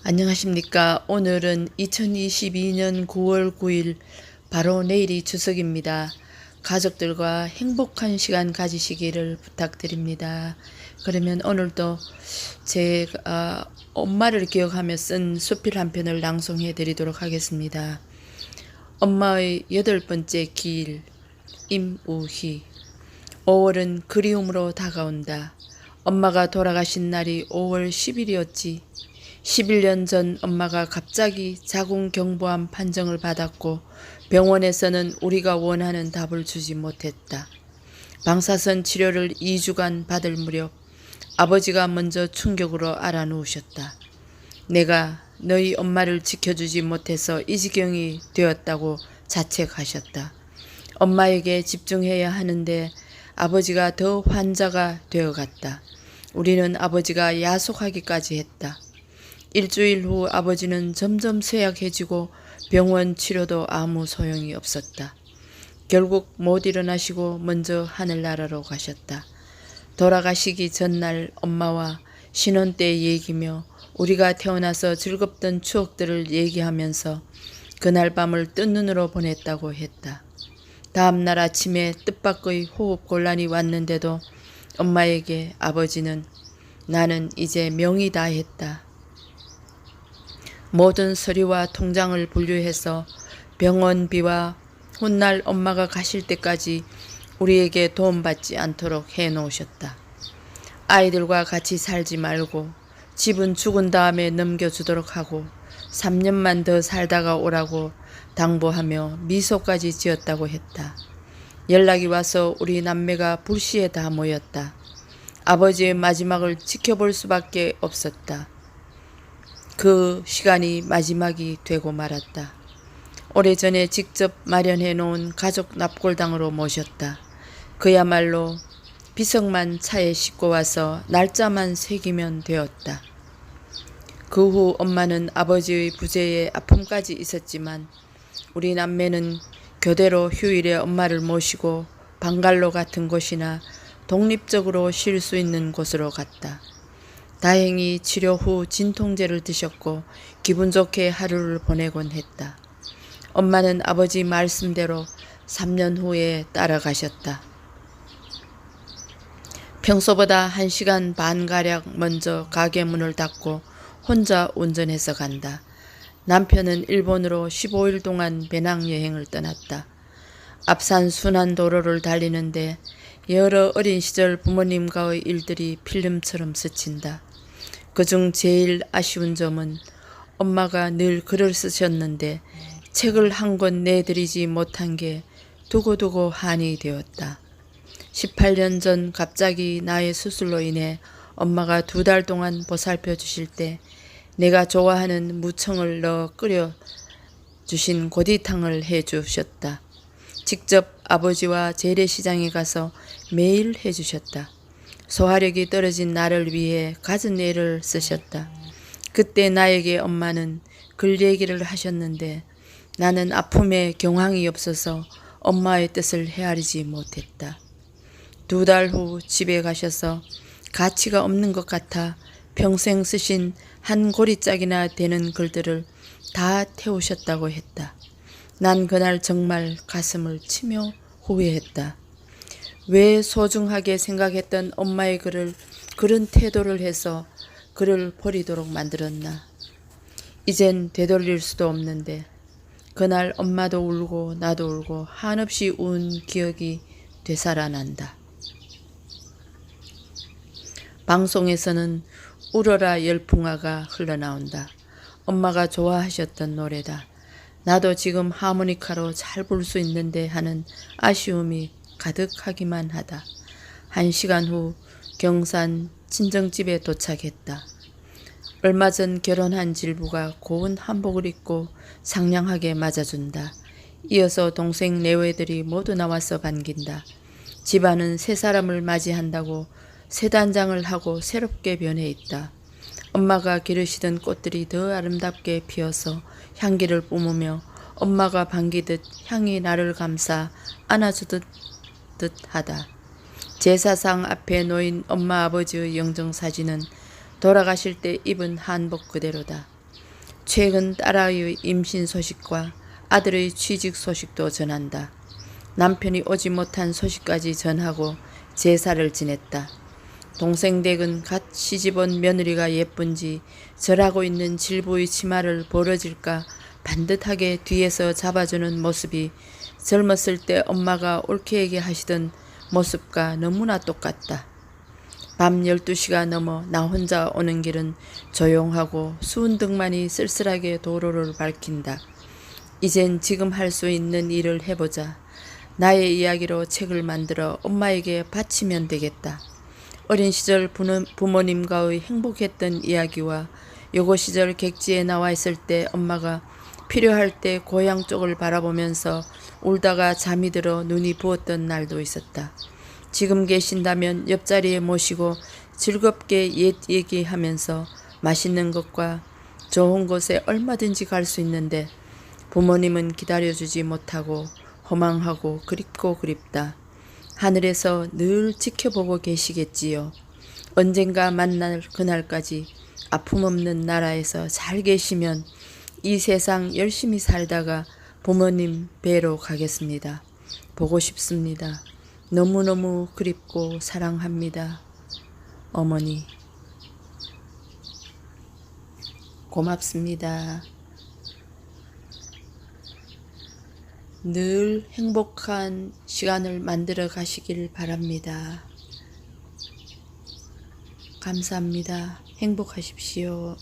안녕하십니까. 오늘은 2022년 9월 9일 바로 내일이 추석입니다. 가족들과 행복한 시간 가지시기를 부탁드립니다. 그러면 오늘도 제가 엄마를 기억하며 쓴 수필 한 편을 낭송해 드리도록 하겠습니다. 엄마의 8번째 기일 임우희. 5월은 그리움으로 다가온다. 엄마가 돌아가신 날이 5월 10일이었지. 11년 전 엄마가 갑자기 자궁경부암 판정을 받았고 병원에서는 우리가 원하는 답을 주지 못했다. 방사선 치료를 2주간 받을 무렵 아버지가 먼저 충격으로 알아누우셨다. 내가 너희 엄마를 지켜주지 못해서 이 지경이 되었다고 자책하셨다. 엄마에게 집중해야 하는데 아버지가 더 환자가 되어갔다. 우리는 아버지가 야속하기까지 했다. 일주일 후 아버지는 점점 쇠약해지고 병원 치료도 아무 소용이 없었다. 결국 못 일어나시고 먼저 하늘나라로 가셨다. 돌아가시기 전날 엄마와 신혼 때 얘기며 우리가 태어나서 즐겁던 추억들을 얘기하면서 그날 밤을 뜬 눈으로 보냈다고 했다. 다음날 아침에 뜻밖의 호흡 곤란이 왔는데도 엄마에게 아버지는 나는 이제 명이 다 했다. 모든 서류와 통장을 분류해서 병원비와 훗날 엄마가 가실 때까지 우리에게 도움받지 않도록 해놓으셨다. 아이들과 같이 살지 말고 집은 죽은 다음에 넘겨주도록 하고 3년만 더 살다가 오라고 당부하며 미소까지 지었다고 했다. 연락이 와서 우리 남매가 불시에 다 모였다. 아버지의 마지막을 지켜볼 수밖에 없었다. 그 시간이 마지막이 되고 말았다. 오래전에 직접 마련해 놓은 가족 납골당으로 모셨다. 그야말로 비석만 차에 싣고 와서 날짜만 새기면 되었다. 그 후 엄마는 아버지의 부재에 아픔까지 있었지만 우리 남매는 교대로 휴일에 엄마를 모시고 방갈로 같은 곳이나 독립적으로 쉴 수 있는 곳으로 갔다. 다행히 치료 후 진통제를 드셨고 기분 좋게 하루를 보내곤 했다. 엄마는 아버지 말씀대로 3년 후에 따라가셨다. 평소보다 1시간 반가량 먼저 가게 문을 닫고 혼자 운전해서 간다. 남편은 일본으로 15일 동안 배낭여행을 떠났다. 앞산 순환 도로를 달리는데 여러 어린 시절 부모님과의 일들이 필름처럼 스친다. 그중 제일 아쉬운 점은 엄마가 늘 글을 쓰셨는데 책을 한 권 내드리지 못한 게 두고두고 한이 되었다. 18년 전 갑자기 나의 수술로 인해 엄마가 2달 동안 보살펴 주실 때 내가 좋아하는 무청을 넣어 끓여 주신 고디탕을 해주셨다. 직접 아버지와 재래시장에 가서 매일 해주셨다. 소화력이 떨어진 나를 위해 갖은 애를 쓰셨다. 그때 나에게 엄마는 글 얘기를 하셨는데 나는 아픔에 경황이 없어서 엄마의 뜻을 헤아리지 못했다. 2달 후 집에 가셔서 가치가 없는 것 같아 평생 쓰신 한 고리짝이나 되는 글들을 다 태우셨다고 했다. 난 그날 정말 가슴을 치며 후회했다. 왜 소중하게 생각했던 엄마의 글을 그런 태도를 해서 글을 버리도록 만들었나. 이젠 되돌릴 수도 없는데 그날 엄마도 울고 나도 울고 한없이 운 기억이 되살아난다. 방송에서는 울어라 열풍아가 흘러나온다. 엄마가 좋아하셨던 노래다. 나도 지금 하모니카로 잘 불 수 있는데 하는 아쉬움이 가득하기만 하다. 1시간 후 경산 친정집에 도착했다. 얼마 전 결혼한 질부가 고운 한복을 입고 상냥하게 맞아준다. 이어서 동생 내외들이 모두 나와서 반긴다. 집안은 새 사람을 맞이한다고 새 단장을 하고 새롭게 변해 있다. 엄마가 기르시던 꽃들이 더 아름답게 피어서 향기를 뿜으며 엄마가 반기듯 향이 나를 감싸 안아주듯 하다. 제사상 앞에 놓인 엄마 아버지의 영정사진은 돌아가실 때 입은 한복 그대로다. 최근 딸아이의 임신 소식과 아들의 취직 소식도 전한다. 남편이 오지 못한 소식까지 전하고 제사를 지냈다. 동생 댁은 갓 시집온 며느리가 예쁜지 절하고 있는 질부의 치마를 벌어질까 반듯하게 뒤에서 잡아주는 모습이 젊었을 때 엄마가 올케에게 하시던 모습과 너무나 똑같다. 밤 12시가 넘어 나 혼자 오는 길은 조용하고 수은등만이 쓸쓸하게 도로를 밝힌다. 이젠 지금 할 수 있는 일을 해보자. 나의 이야기로 책을 만들어 엄마에게 바치면 되겠다. 어린 시절 부모님과의 행복했던 이야기와 여고 시절 객지에 나와 있을 때 엄마가 필요할 때 고향 쪽을 바라보면서 울다가 잠이 들어 눈이 부었던 날도 있었다. 지금 계신다면 옆자리에 모시고 즐겁게 옛 얘기하면서 맛있는 것과 좋은 곳에 얼마든지 갈 수 있는데 부모님은 기다려주지 못하고 허망하고 그립고 그립다. 하늘에서 늘 지켜보고 계시겠지요. 언젠가 만날 그날까지 아픔 없는 나라에서 잘 계시면 이 세상 열심히 살다가 부모님 뵈러 가겠습니다. 보고 싶습니다. 너무너무 그립고 사랑합니다. 어머니. 고맙습니다. 늘 행복한 시간을 만들어 가시길 바랍니다. 감사합니다. 행복하십시오.